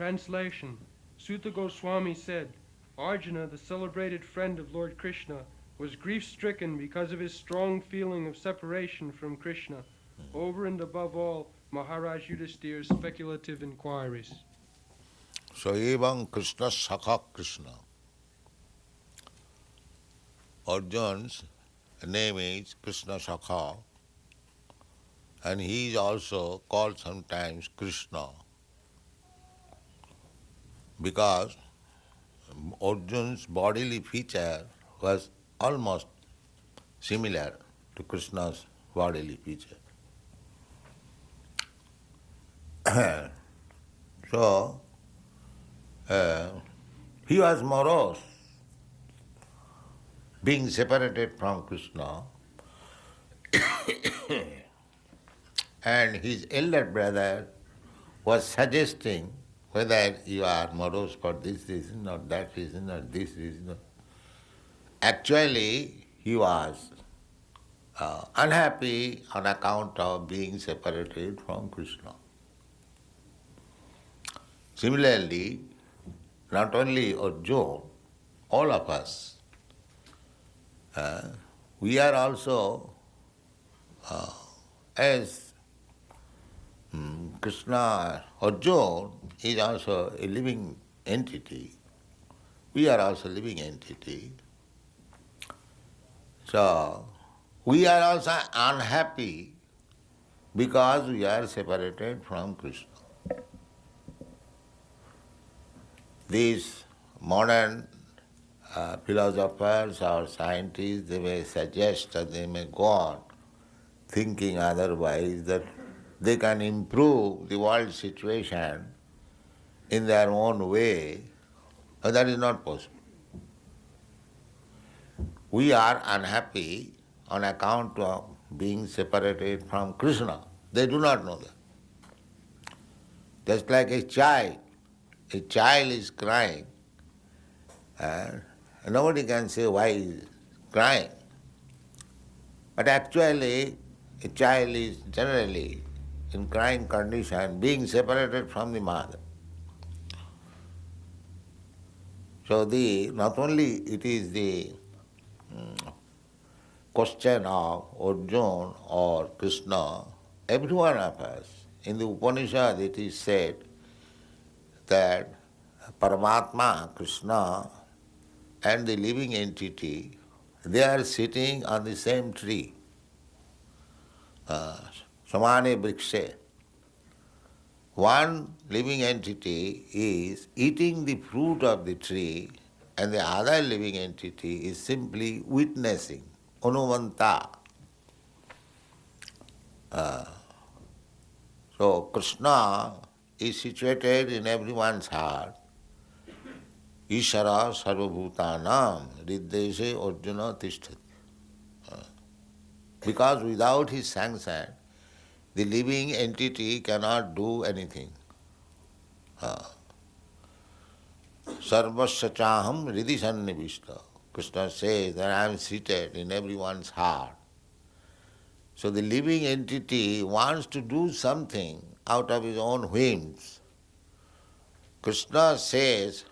Translation. Sutta Goswami said, Arjuna, the celebrated friend of Lord Krishna, was grief-stricken because of his strong feeling of separation from Krishna, over and above all Maharaj Yudhisthira's speculative inquiries. So evam Krishna Sakha Krishna. Arjun's name is Krishna Sakha, and he is also called sometimes Krishna because Arjun's bodily feature was almost similar to Krishna's bodily feature. So, he was morose, being separated from Krishna, and his elder brother was suggesting whether you are morose for this reason or that reason or this reason. Actually, he was unhappy on account of being separated from Krishna. Similarly, not only Arjuna, all of us, we are also, as Krishna, Arjuna is also a living entity. We are also a living entity. So, we are also unhappy because we are separated from Krishna. These modern philosophers or scientists, they may suggest or they may go on thinking otherwise, that they can improve the world situation in their own way, but that is not possible. We are unhappy on account of being separated from Krishna. They do not know that. Just like a child is crying, and nobody can say why he is crying. But actually, a child is generally in crying condition, being separated from the mother. So not only it is the question of Arjuna or Krishna, every one of us. In the Upanishad it is said that Paramatma, Krishna, and the living entity, they are sitting on the same tree. Samane vrikshe. One living entity is eating the fruit of the tree, and the other living entity is simply witnessing, anuvanta. So Krishna is situated in everyone's heart. Ishara sarvabhutanam riddeshe arjuna tishthat. Because without his sanction, the living entity cannot do anything. Sarvasya chaham riddhi sannivishta. Krishna says that I am seated in everyone's heart. So the living entity wants to do something out of his own whims. Krishna says,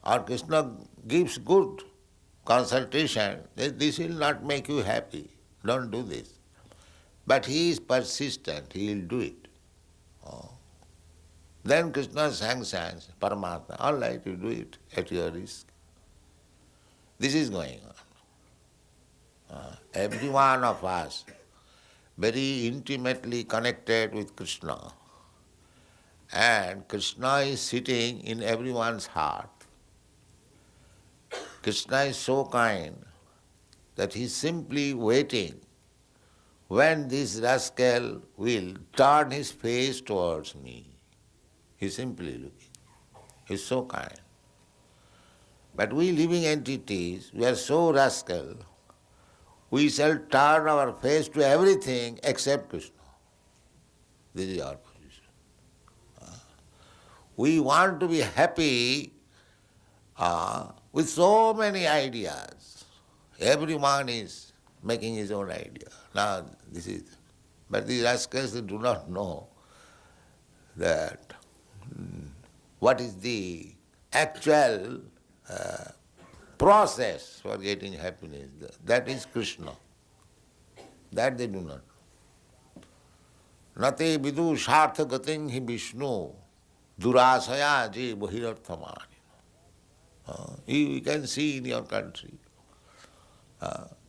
or Krishna gives good consultation, that this will not make you happy, don't do this. But he is persistent, he will do it. Then Krishna sanctions, Paramatma, all right, you do it at your risk. This is going on. Every one of us very intimately connected with Krishna. And Krishna is sitting in everyone's heart. Krishna is so kind that he is simply waiting when this rascal will turn his face towards me. He is simply looking. He is so kind. But we living entities, we are so rascal, we shall turn our face to everything except Krishna. This is our position. We want to be happy with so many ideas. Everyone is making his own idea. Now this is, but these rascals, they do not know that what is the actual process for getting happiness. That is Krishna. That they do not. Nate vidu sartha gatin hi Vishnu durasaya je bahirarthamani. You can see in your country.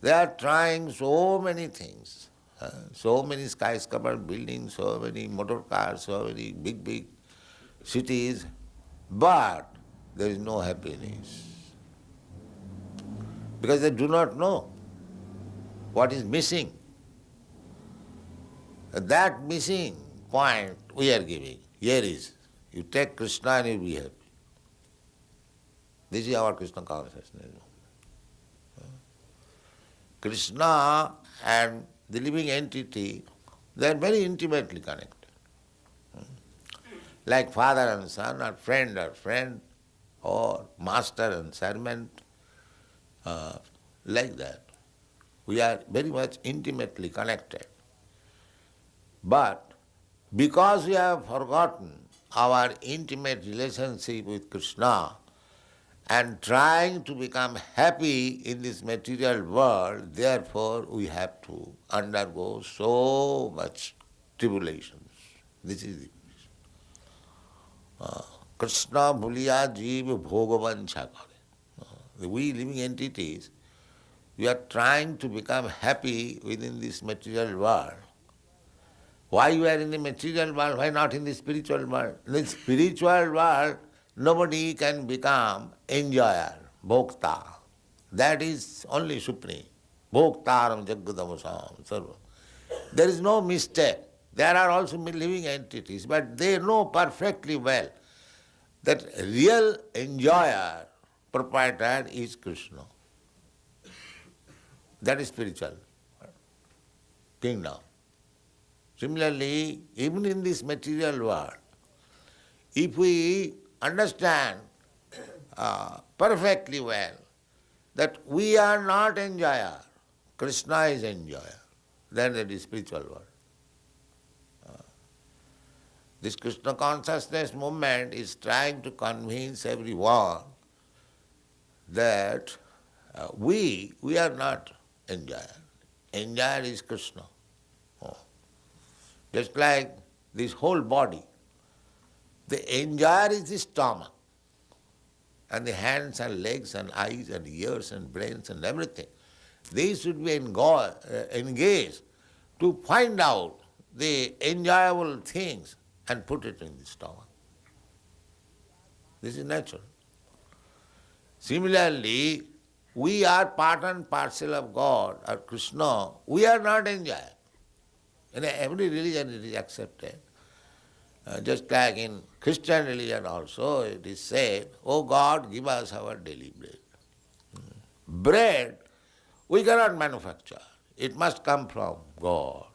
They are trying so many things, so many skyscraper buildings, so many motor cars, so many big cities, but there is no happiness. Because they do not know what is missing. That missing point we are giving. Here is, you take Krishna and you will be happy. This is our Krishna consciousness. Krishna and the living entity, they are very intimately connected. Like father and son, or friend, or master and servant, like that. We are very much intimately connected. But because we have forgotten our intimate relationship with Krishna and trying to become happy in this material world, therefore we have to undergo so much tribulations. This is the Krishna bhuliya jeev bhogavancha kare. We living entities, we are trying to become happy within this material world. Why you are in the material world, why not in the spiritual world? In the spiritual world, nobody can become enjoyer, bhokta. That is only supreme. Bhoktaram jaggadamasam sarva. There is no mistake. There are also living entities, but they know perfectly well that real enjoyer, proprietor is Krishna. That is spiritual kingdom. Similarly, even in this material world, if we understand perfectly well that we are not enjoyer, Krishna is enjoyer, then that is spiritual world. This Krishna consciousness movement is trying to convince everyone that we are not enjoyer. Enjoyer is Krishna. Just like this whole body. The enjoyer is the stomach, and the hands and legs and eyes and ears and brains and everything. These should be engaged to find out the enjoyable things and put it in the stomach. This is natural. Similarly, we are part and parcel of God or Krishna. We are not enjoyer. In every religion it is accepted. Just like in Christian religion also it is said, "O God, give us our daily bread." Bread we cannot manufacture. It must come from God.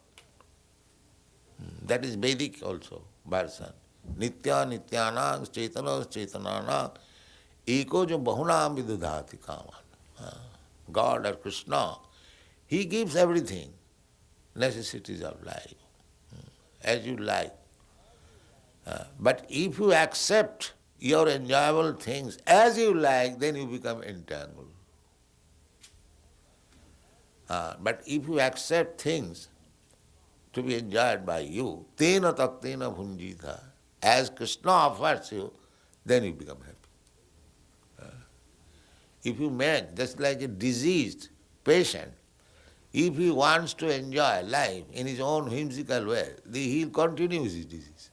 That is Vedic also version. Nitya nityanang chaitana chaitananang eko jo bahunam vidudhati kaman. God or Krishna, He gives everything, necessities of life, as you like. But if you accept your enjoyable things as you like, then you become entangled. But if you accept things to be enjoyed by you, tena taktena bhunjita, as Krishna offers you, then you become happy. If you make, just like a diseased patient, if he wants to enjoy life in his own whimsical way, he'll continue his disease.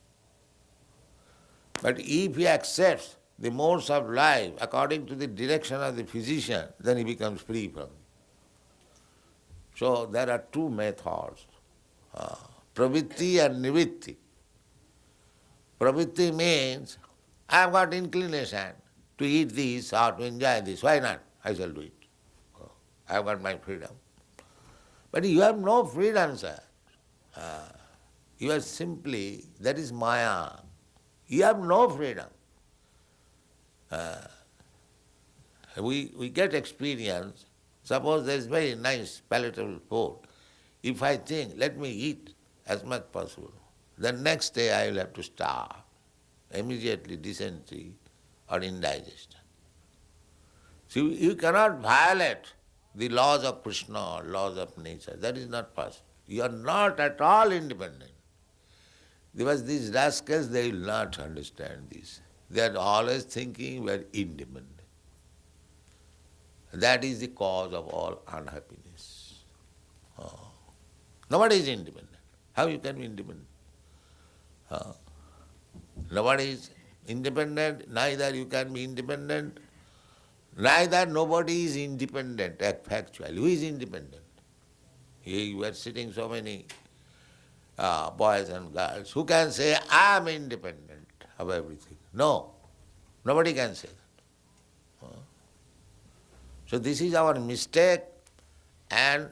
But if he accepts the modes of life according to the direction of the physician, then he becomes free from it. So there are two methods, pravritti and nivitti. Pravritti means, I have got inclination to eat this or to enjoy this, why not? I shall do it. I have got my freedom. But you have no freedom, sir. You are simply, that is Maya. You have no freedom. We get experience. Suppose there is very nice palatable food. If I think, let me eat as much possible, the next day I will have to starve. immediately dysentery or indigestion. So you cannot violate the laws of Krishna or laws of nature. That is not possible. You are not at all independent. Because these rascals, they will not understand this. They are always thinking we are independent. That is the cause of all unhappiness. Oh. Nobody is independent. How you can be independent? Nobody is independent, neither you can be independent, neither nobody is independent factually. Who is independent? Here you are sitting so many boys and girls who can say, I am independent of everything. No, nobody can say that. So this is our mistake, and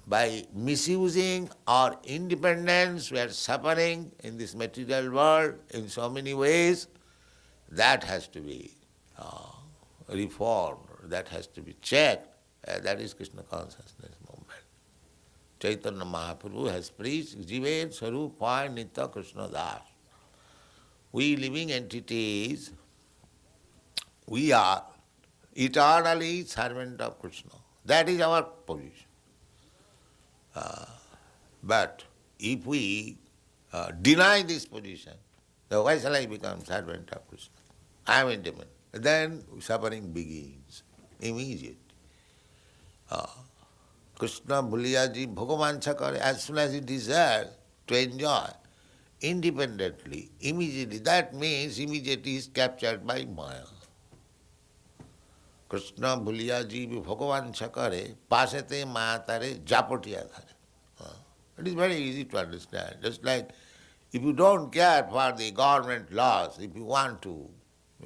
by misusing our independence, we are suffering in this material world in so many ways. That has to be reformed, that has to be checked. That is Krishna consciousness movement. Chaitanya Mahaprabhu has preached, Jivet Sarupa Nitya Krishna Das. We living entities, we are eternally servant of Krishna. That is our position. But if we deny this position, then why shall I become servant of Krishna? I am independent. Then suffering begins immediately. Krishna Bhuliyaji Bhagavancha kare, as soon as he desires to enjoy independently, immediately, that means immediately he is captured by Maya. Krishna Bhuliyaji Bhagavancha kare, pasate maya tare japotiya dhare. It is very easy to understand. Just like if you don't care for the government laws, if you want to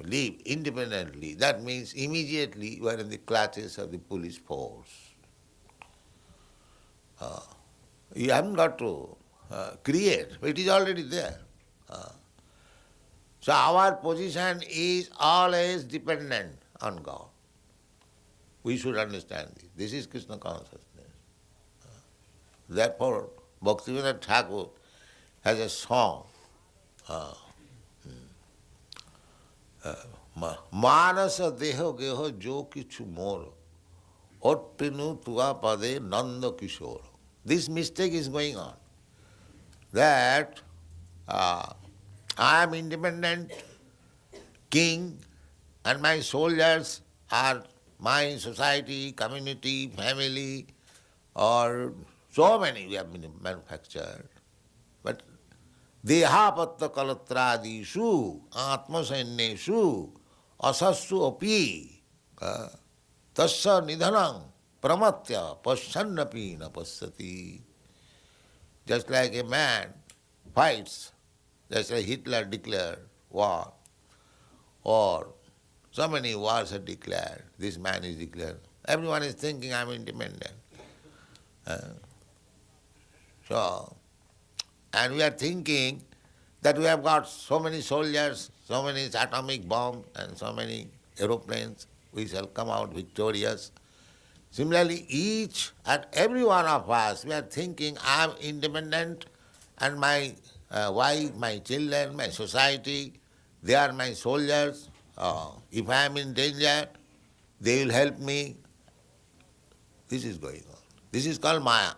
live independently, that means immediately you are in the clutches of the police force. You haven't got to create, it is already there. So our position is always dependent on God. We should understand this. This is Krishna consciousness. Therefore, Bhaktivinoda Thakur has a song, Manasa deho geho jo kichu mor, otpinu tua pade nanda kishore. This mistake is going on, that I am independent king and my soldiers are my society, community, family, or so many we have been manufactured. But dehapatta kalatradishu atmasainyeshu asassu api tasya nidhanam pramatya pasyannapi na pasyati. Just like a man fights, just like Hitler declared war, or so many wars are declared, this man is declared. Everyone is thinking I am independent. And we are thinking that we have got so many soldiers, so many atomic bombs and so many aeroplanes, we shall come out victorious. Similarly, each and every one of us, we are thinking I am independent and my wife, my children, my society, they are my soldiers. If I am in danger, they will help me. This is going on. This is called Maya.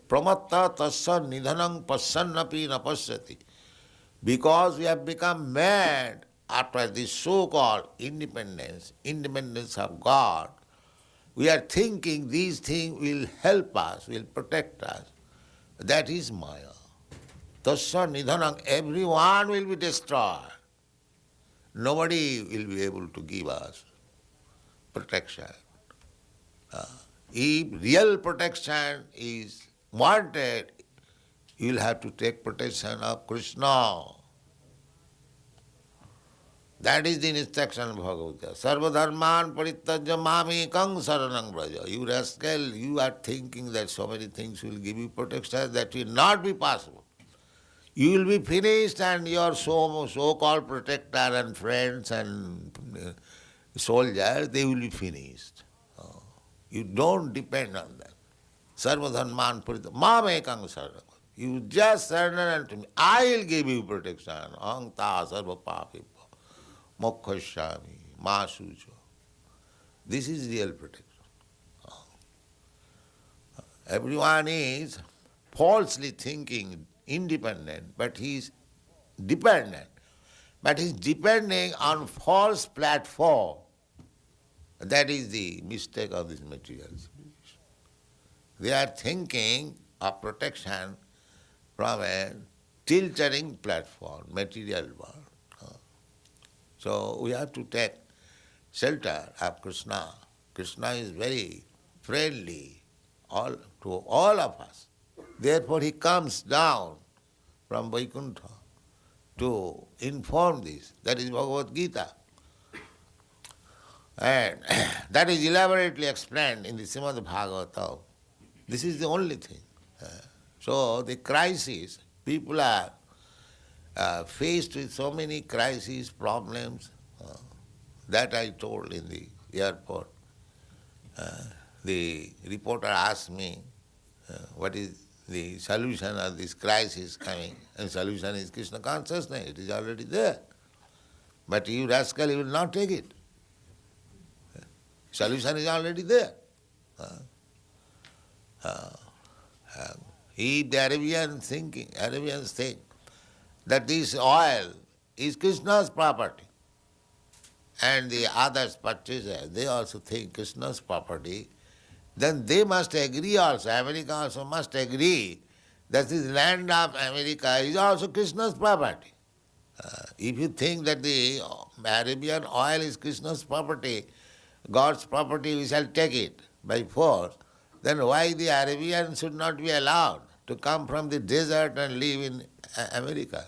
Pramatta tasya nidhanam pasyannapi na pasyati. Because we have become mad after this so-called independence of God, we are thinking these things will help us, will protect us. That is Maya. Tasya nidhanam, everyone will be destroyed. Nobody will be able to give us protection. If real protection is wanted, you will have to take protection of Krishna. That is the instruction of Bhagavatam. Sarva dharman parityajya mamekam saranam braja. You rascal, you are thinking that so many things will give you protection. That will not be possible. You will be finished and your so-called protector and friends and soldiers, they will be finished. You don't depend on that. Sarva dharman parityajya mamekam saranam. You just surrender unto me. I will give you protection. Aham ta sarva papipa. Mokkhashyami. Ma sujo. This is real protection. Everyone is falsely thinking independent, but he is dependent. But he is depending on false platform. That is the mistake of this material civilization. They are thinking of protection from a tilting platform, material world. So we have to take shelter of Krishna. Krishna is very friendly to all of us. Therefore he comes down from Vaikuntha to inform this. That is Bhagavad Gita. And that is elaborately explained in the Srimad Bhagavatam. This is the only thing. So the crisis, people are faced with so many crises, problems, that I told in the airport. The reporter asked me, what is the solution of this crisis coming? And solution is Krishna consciousness, it is already there. But you rascal, you will not take it. Solution is already there. If the Arabians think that this oil is Krishna's property, and the others purchasers, they also think Krishna's property, then they must agree also, America also must agree that this land of America is also Krishna's property. If you think that the Arabian oil is Krishna's property, God's property, we shall take it by force, then why the Arabians should not be allowed to come from the desert and live in America?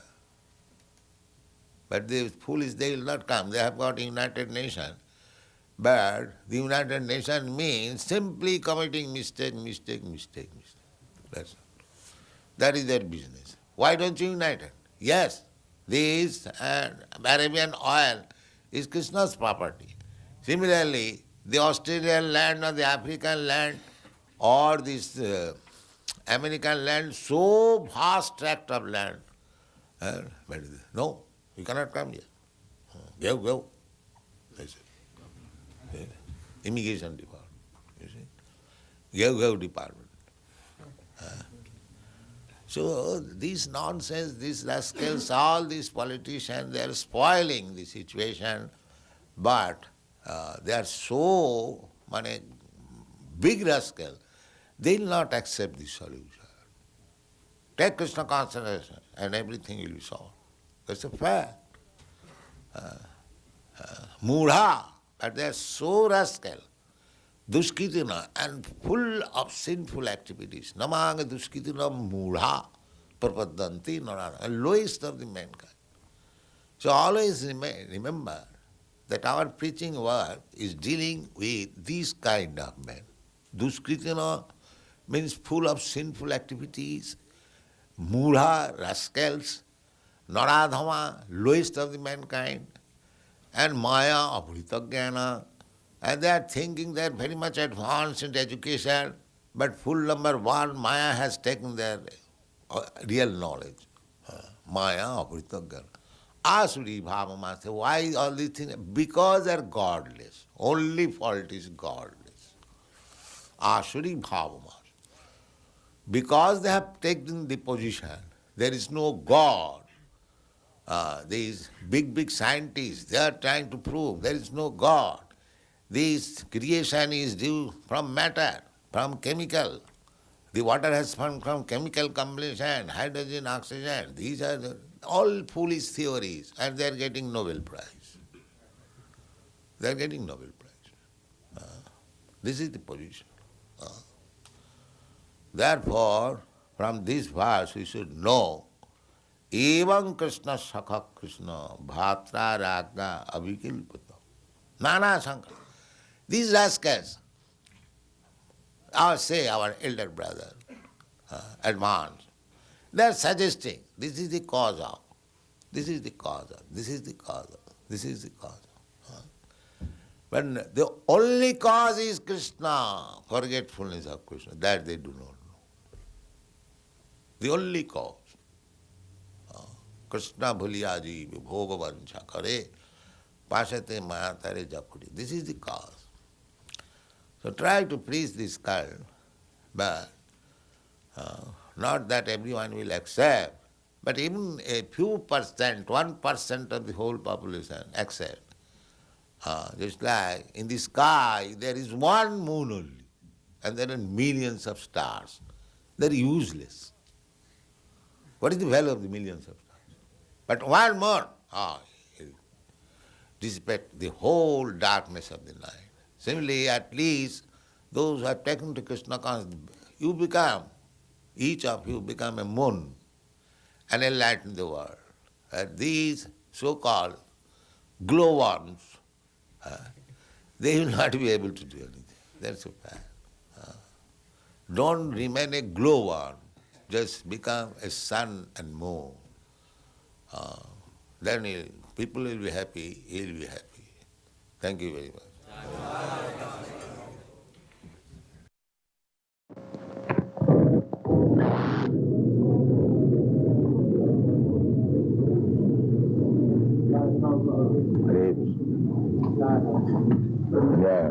But the foolish, they will not come. They have got United Nations. But the United Nations means simply committing mistake. That's all. That is their business. Why don't you unite it? Yes, this Arabian oil is Krishna's property. Similarly, the Australian land or the African land or this American land, so vast tract of land. But no, you cannot come here. Go. That's it. Immigration department. You see? Go department. So this nonsense, these rascals, all these politicians, they are spoiling the situation, but they are so big rascal, they will not accept this solution. Take Krishna concentration and everything will be solved. That's a fact. Mudha, but they are so rascal, duskitina, and full of sinful activities. Namanga duskitina mudha prapadanti narana, lowest of the mankind. So always remember that our preaching work is dealing with these kind of men. Duskritina means full of sinful activities, mudha, rascals, naradhama, lowest of the mankind, and maya, abhritagana, and they are thinking they are very much advanced in education, but full number one, maya has taken their real knowledge. Maya, abhritagana. Asuri bhavamasa. Why all these things? Because they are godless. Only fault is godless. Asuri bhavamasa. Because they have taken the position, there is no God. These big scientists, they are trying to prove there is no God. This creation is due from matter, from chemical. The water has come from chemical combination, hydrogen, oxygen. These are all foolish theories, and they are getting Nobel Prize. They are getting Nobel Prize. This is the position. Therefore, from this verse we should know, Evam Krishna Sakha Krishna Bhatra Ragna Abhikilpata Nana Sankara. These rascals, our elder brother, advanced, they are suggesting this is the cause of, this is the cause of, this is the cause of, this is the cause of. But the only cause is Krishna, forgetfulness of Krishna. That they do not know. the only cause. Krishna bhuliya jeev bhoga vancha kare pasate maya tare japudi. This is the cause. So try to please this kind, but not that everyone will accept, but even a few percent, 1% of the whole population accept. Just like in the sky there is one moon only, and there are millions of stars. They are useless. What is the value of the millions of stars? But one more, it dissipate the whole darkness of the night. Similarly, at least those who have taken to Krishna consciousness, each of you become a moon and enlighten the world. And these so-called glowworms, they will not be able to do anything. That's a fact. Don't remain a glowworm, just become a sun and moon. Then people will be happy, he will be happy. Thank you very much. Grapes. Yeah.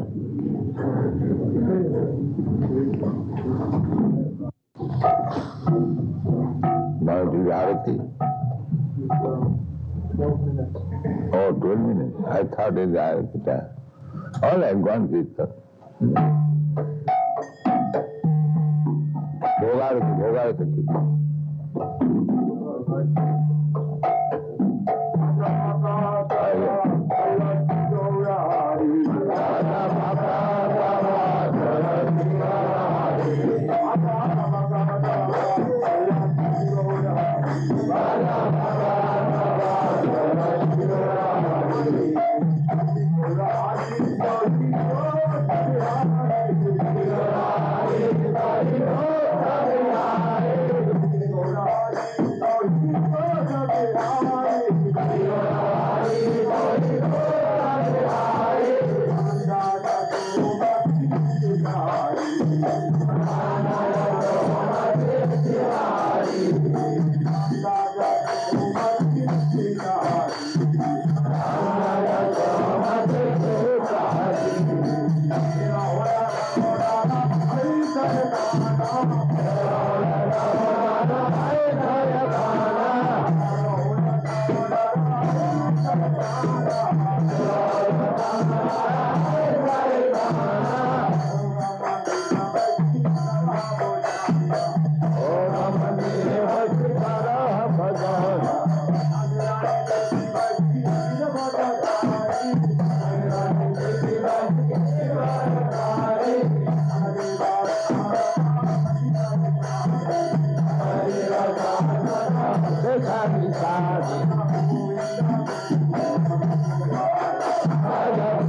Now it is Arati. 12 minutes. Oh, 12 minutes. I thought it was Arati time. All right, go on, Kirtan. Bhogarati.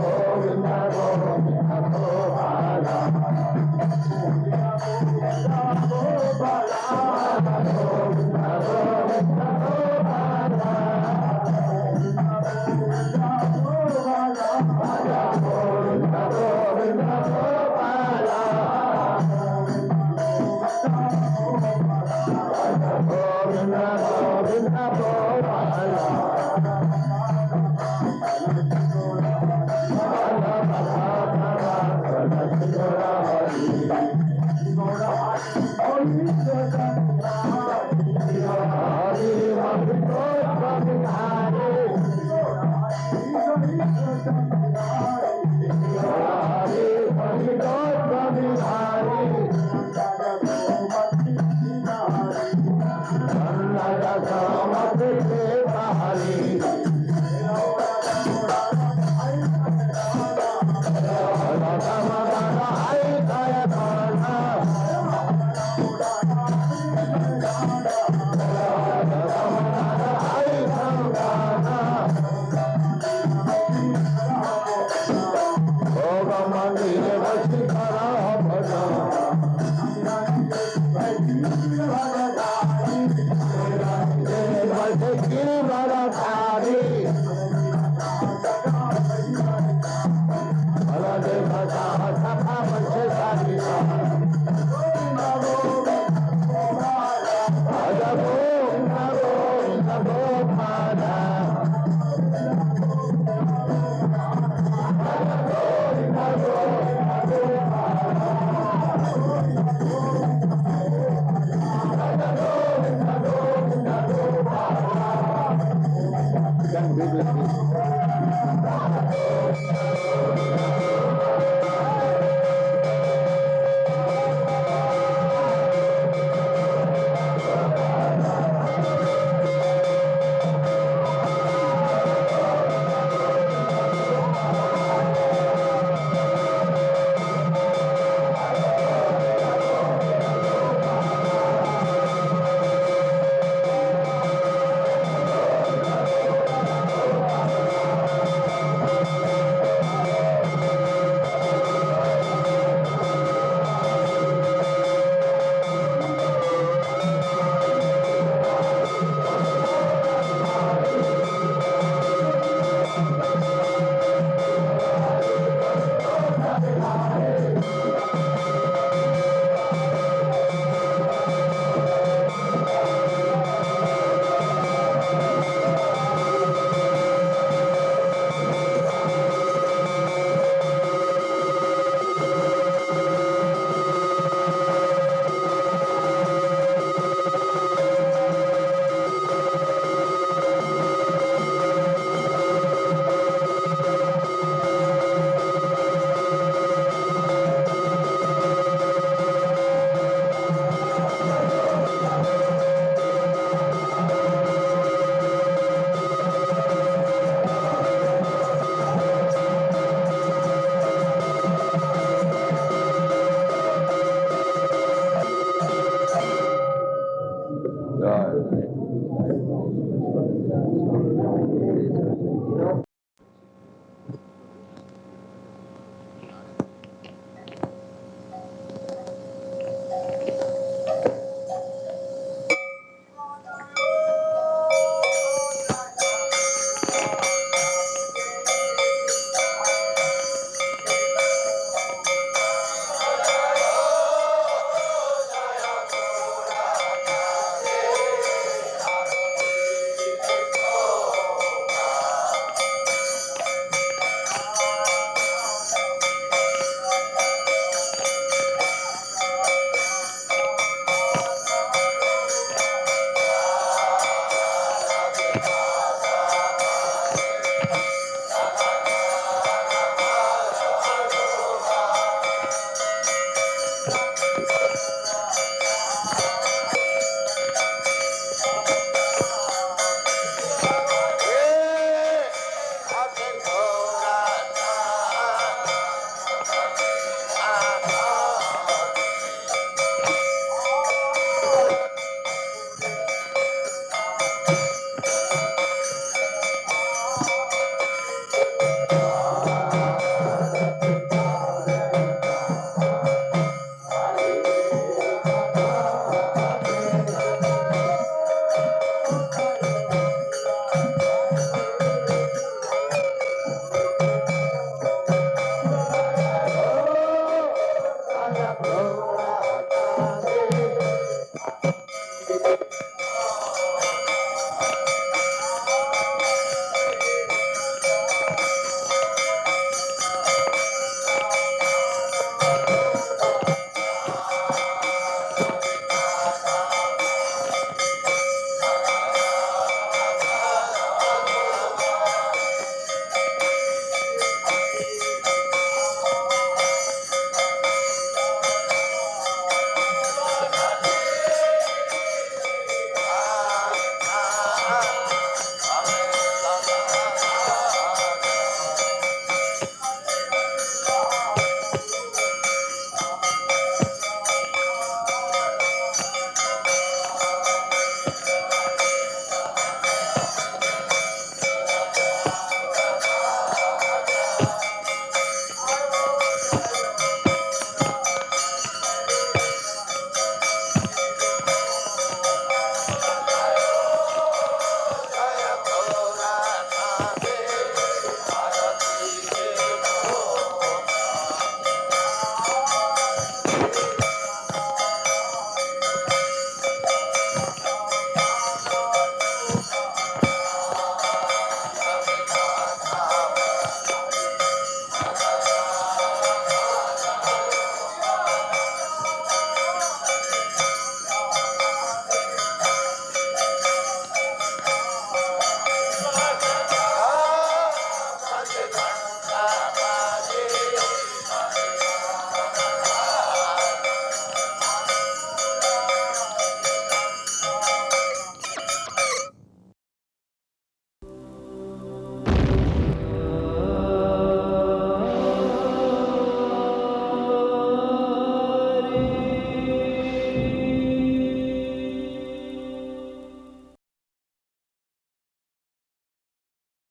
Govinda